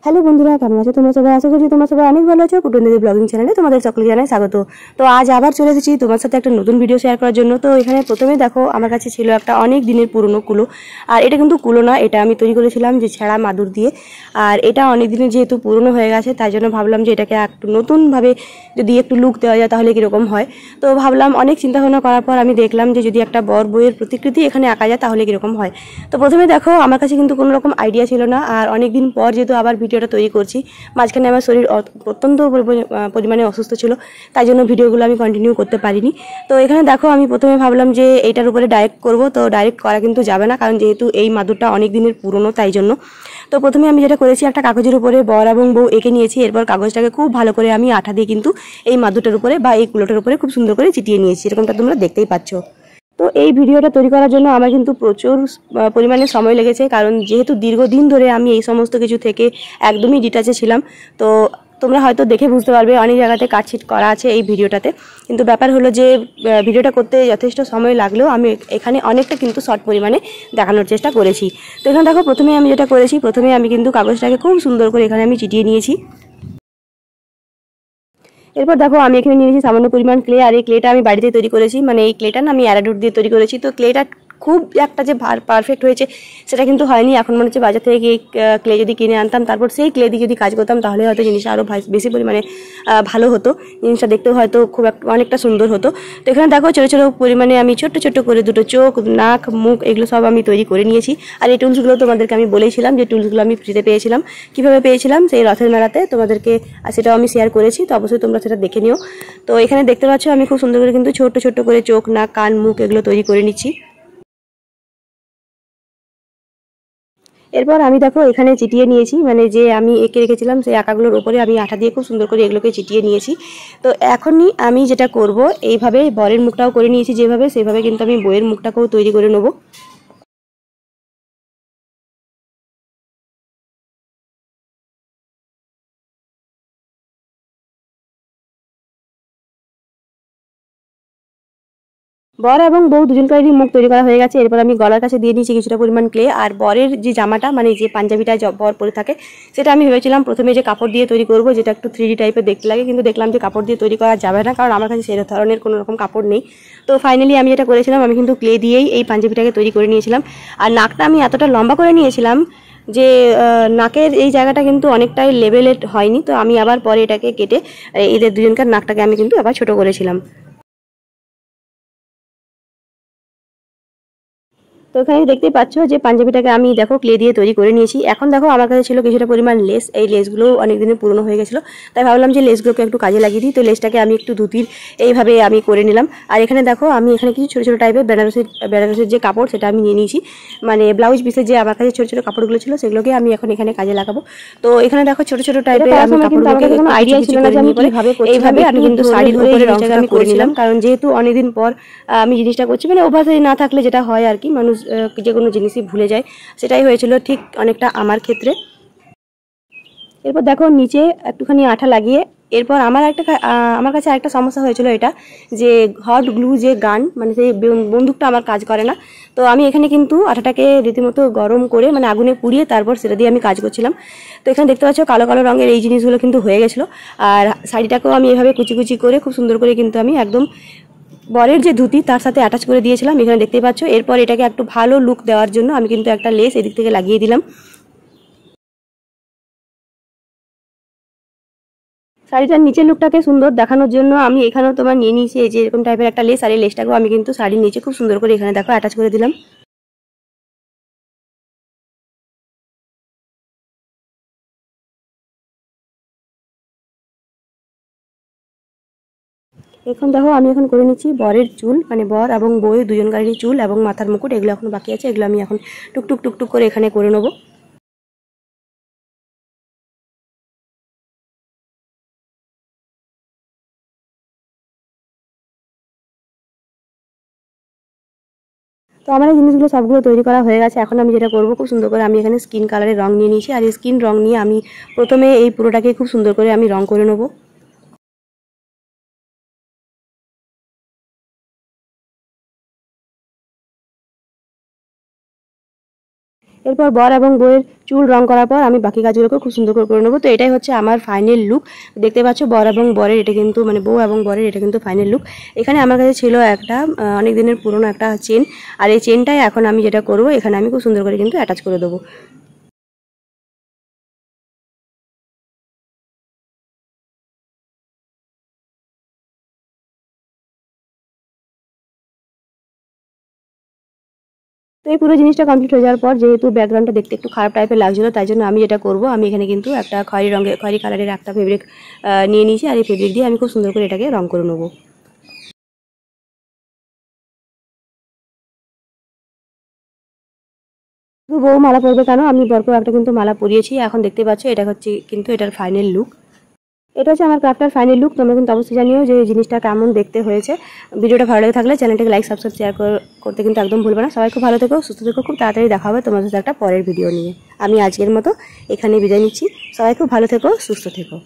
Hello বন্ধুরা, কেমন আছো তোমরা সবাই? আশা করছি তোমরা সবাই অনেক ভালো আছো। কুটুন্দিদি ব্লগিং চ্যানেলে তোমাদের সকলকে জানাই স্বাগত। তো আজ আবার চলে এসেছি তোমার সাথে একটা নতুন ভিডিও শেয়ার করার জন্য। তো এখানে প্রথমে দেখো আমার কাছে ছিল একটা অনেক দিনের পুরনো কুলো। আর এটা কিন্তু কুলো না, এটা আমি তৈরি করেছিলাম যে ছেঁড়া মাদুর দিয়ে। আর এটা অনেক দিনের যেহেতু পুরনো হয়ে গেছে, তাই জন্য ভাবলাম যে এটাকে একটু নতুনভাবে যদি একটু লুক দেওয়া যায় তাহলে কীরকম হয়। তো ভাবলাম, অনেক চিন্তাভাবনা করার পর আমি দেখলাম যে যদি একটা বর বইয়ের প্রতিকৃতি এখানে আঁকা যায় তাহলে কীরকম হয়। তো প্রথমে দেখো আমার কাছে কিন্তু কোনো রকম আইডিয়া ছিল না। আর অনেক দিন পর যেহেতু আবার ভিডিওটা তৈরি করছি, মাঝখানে আমার শরীর অত্যন্ত পরিমাণে অসুস্থ ছিল, তাই জন্য ভিডিওগুলো আমি কন্টিনিউ করতে পারিনি। তো এখানে দেখো আমি প্রথমে ভাবলাম যে এইটার উপরে ডাইরেক্ট করব, তো ডাইরেক্ট করা কিন্তু যাবে না, কারণ যেহেতু এই মাদুরটা অনেক দিনের পুরনো, তাই জন্য। তো প্রথমে আমি যেটা করেছি, একটা কাগজের উপরে বর এবং বউ এঁকে নিয়েছি। এরপর কাগজটাকে খুব ভালো করে আমি আঠা দিয়ে কিন্তু এই মাদুরটার উপরে বা এই কুলোটার উপরে খুব সুন্দর করে চিটিয়ে নিয়েছি, এরকমটা তোমরা দেখতেই পাচ্ছ। তো এই ভিডিওটা তৈরি করার জন্য আমার কিন্তু প্রচুর পরিমাণে সময় লেগেছে, কারণ যেহেতু দীর্ঘদিন ধরে আমি এই সমস্ত কিছু থেকে একদমই ডিটাচে ছিলাম। তো তোমরা হয়তো দেখে বুঝতে পারবে অনেক জায়গাতে কাটছিট করা আছে এই ভিডিওটাতে। কিন্তু ব্যাপার হলো যে ভিডিওটা করতে যথেষ্ট সময় লাগলেও আমি এখানে অনেকটা কিন্তু শর্ট পরিমাণে দেখানোর চেষ্টা করেছি। তো এখানে দেখো প্রথমে আমি যেটা করেছি, প্রথমে আমি কিন্তু কাগজটাকে খুব সুন্দর করে এখানে আমি চিটিয়ে নিয়েছি। এরপর দেখো আমি এখানে নিয়েছি সামান্য পরিমাণ ক্লে। আর এই ক্লেটা আমি বাড়িতে তৈরি করেছি, মানে এই ক্লেটা না আমি অ্যারারুট দিয়ে তৈরি করেছি। তো ক্লেটা খুব একটা যে পারফেক্ট হয়েছে সেটা কিন্তু হয়নি। এখন মনে হচ্ছে বাজার থেকে ক্লে যদি কিনে আনতাম, তারপর সেই ক্লে দিয়ে যদি কাজ করতাম, তাহলে হয়তো জিনিসটা আরও বেশি পরিমাণে ভালো হতো, জিনিসটা দেখতেও হয়তো খুব অনেকটা সুন্দর হতো। তো এখানে দেখো ছোটো ছোটো পরিমাণে আমি ছোট্ট ছোট্ট করে দুটো চোখ, নাক, মুখ এগুলো সব আমি তৈরি করে নিয়েছি। আর এই টুলসগুলো তোমাদেরকে আমি বলেছিলাম যে টুলসগুলো আমি ফ্রিতে পেয়েছিলাম। কীভাবে পেয়েছিলাম সেই রথের মেলাতে তোমাদেরকে, সেটাও আমি শেয়ার করেছি, তো অবশ্যই তোমরা সেটা দেখে নিও। তো এখানে দেখতে পাচ্ছ আমি খুব সুন্দর করে কিন্তু ছোট্ট ছোট্ট করে চোখ, নাক, কান, মুখ এগুলো তৈরি করে নিচ্ছি। এরপর আমি দেখো এখানে চিটিয়ে নিয়েছি, মানে যে আমি এঁকে রেখেছিলাম সেই আঁকাগুলোর উপরে আমি আঠা দিয়ে খুব সুন্দর করে এগুলোকে চিটিয়ে নিয়েছি। তো এখনই আমি যেটা করব, এইভাবে বরের মুখটাও করে নিয়েছি যেভাবে, সেভাবে কিন্তু আমি বইয়ের মুখটাকেও তৈরি করে নেবো। বর এবং বউ দুজনকারই মুখ তৈরি করা হয়ে গেছে। এরপর আমি গলার কাছে দিয়ে নিয়েছি কিছুটা পরিমাণ ক্লে। আর বরের যে জামাটা, মানে যে পাঞ্জাবিটা বর পরে থাকে, সেটা আমি ভেবেছিলাম প্রথমে যে কাপড় দিয়ে তৈরি করবো, যেটা একটু 3D টাইপের দেখতে লাগে, কিন্তু দেখলাম যে কাপড় দিয়ে তৈরি করা যাবে না, কারণ আমার কাছে সেই ধরনের কোনো রকম কাপড় নেই। তো ফাইনালি আমি যেটা করেছিলাম, আমি কিন্তু ক্লে দিয়েই এই পাঞ্জাবিটাকে তৈরি করে নিয়েছিলাম। আর নাকটা আমি এতটা লম্বা করে নিয়েছিলাম যে নাকের এই জায়গাটা কিন্তু অনেকটাই লেভেলের হয়নি। তো আমি আবার পরে এটাকে কেটে এদের দুজনকার নাকটাকে আমি কিন্তু আবার ছোট করেছিলাম। তো এখানে দেখতেই পাচ্ছ যে পাঞ্জাবিটাকে আমি দেখো ক্লে দিয়ে তৈরি করে নিয়েছি। এখন দেখো আমার কাছে ছিল কিছুটা পরিমাণ লেস, এই লেসগুলো অনেকদিনের পুরনো হয়ে গেছিলো, তাই ভাবলাম যে লেসগুলোকে একটু কাজে লাগিয়ে দিই। তো লেসটাকে আমি একটু ধুতির এইভাবে আমি করে নিলাম। আর এখানে দেখো আমি এখানে কিছু ছোটো ছোটো টাইপের বেনারসের যে কাপড় সেটা আমি নিয়ে নিয়েছি, মানে ব্লাউজ পিসের যে আমার কাছে ছোটো ছোটো কাপড়গুলো ছিল সেগুলোকে আমি এখন এখানে কাজে লাগাবো। তো এখানে দেখো ছোটো ছোটো টাইপের আমি কাপড়গুলোকে কোনো আইডিয়া ছিল না যে আমি কিভাবে এইভাবে আমি কিন্তু শাড়ির উপরে জিনিসটাকে আমি করে নিলাম, কারণ যেহেতু অনেকদিন পর আমি জিনিসটা করছি, মানে অভ্যাস না থাকলে যেটা হয় আর কি, মানুষ যে কোনো জিনিসই ভুলে যায়, সেটাই হয়েছিল ঠিক অনেকটা আমার ক্ষেত্রে। এরপর দেখো নিচে একটুখানি আঠা লাগিয়ে, এরপর আমার কাছে আরেকটা সমস্যা হয়েছিল, এটা যে হট গ্লু যে গান, মানে সেই বন্দুকটা আমার কাজ করে না। তো আমি এখানে কিন্তু আঠাটাকে রীতিমতো গরম করে, মানে আগুনে পুড়িয়ে তারপর সেটা দিয়ে আমি কাজ করছিলাম। তো এখানে দেখতে পাচ্ছ কালো কালো রঙের এই জিনিসগুলো কিন্তু হয়ে গেছিলো। আর শাড়িটাকেও আমি এভাবে কুচি কুচি করে খুব সুন্দর করে কিন্তু আমি একদম বরের যে ধুতি তার সাথে অ্যাটাচ করে দিয়েছিলাম, এখানে দেখতেই পাচ্ছ। এরপর এটাকে একটু ভালো লুক দেওয়ার জন্য আমি কিন্তু একটা লেস এদিক থেকে লাগিয়ে দিলাম। শাড়িটার নিচের লুকটাকে সুন্দর দেখানোর জন্য আমি এখানেও তোমার নিয়ে নিয়েছি এই যে এরকম টাইপের একটা লেস, আর এই লেসটাকেও আমি কিন্তু শাড়ির নিচে খুব সুন্দর করে এখানে দেখো অ্যাটাচ করে দিলাম। এখন দেখো আমি এখন করে নিচ্ছি বরের চুল, মানে বর এবং বউয়ের দুজনকারই চুল এবং মাথার মুকুট, এগুলো এখন বাকি আছে, এগুলো আমি এখন টুকটুক টুকটুক করে এখানে করে নেবো। তো আমার এই জিনিসগুলো সবগুলো তৈরি করা হয়ে গেছে। এখন আমি যেটা করবো, খুব সুন্দর করে আমি এখানে স্কিন কালারের রং নিয়ে নিয়েছি, আর এই স্কিন রং নিয়ে আমি প্রথমে এই পুরোটাকে খুব সুন্দর করে আমি রং করে নেবো। এরপর বর এবং বউয়ের চুল রং করার পর আমি বাকি কাজগুলোকে খুব সুন্দর করে নেবো। তো এটাই হচ্ছে আমার ফাইনাল লুক। দেখতে পাচ্ছ বর এবং বরের এটা কিন্তু মানে বউ এবং বরের এটা কিন্তু ফাইনাল লুক। এখানে আমার কাছে ছিল একটা অনেক দিনের পুরনো একটা চেন, আর এই চেনটাই এখন আমি যেটা করব এখানে আমি খুব সুন্দর করে কিন্তু অ্যাটাচ করে দেবো। তো এই পুরো জিনিসটা কমপ্লিট হয়ে যাওয়ার পর যেহেতু ব্যাকগ্রাউন্ডটা দেখতে একটু খারাপ টাইপের লাগছিল, তাই জন্য আমি যেটা করব আমি এখানে কিন্তু একটা খয়েরি কালারের একটা ফেব্রিক নিয়ে নিয়েছি, আর এই ফেব্রিক দিয়ে আমি খুব সুন্দর করে এটাকে রং করে নেবো। বউ মালা পরবে কেন, আমি বরকেও একটা কিন্তু মালা পরিয়েছি। এখন দেখতে পাচ্ছ এটা হচ্ছে কিন্তু এটার ফাইনাল লুক। এটা হচ্ছে আমার ক্রাফটার ফাইনাল লুক। তোমরা কিন্তু অবশ্যই জানিও যে জিনিসটা কেমন দেখতে হয়েছে। ভিডিওটা ভালো লেগে থাকলে চ্যানেলটাকে লাইক সাবস্ক্রাইব শেয়ার করতে কিন্তু একদম ভুলবে না। সবাই খুব ভালো থেকো, সুস্থ থেকো, খুব তাড়াতাড়ি দেখা হবে তোমাদের সাথে একটা পরের ভিডিও নিয়ে। আমি আজকের মতো এখানে বিদায় নিচ্ছি। সবাই খুব ভালো থেকো, সুস্থ থেকো।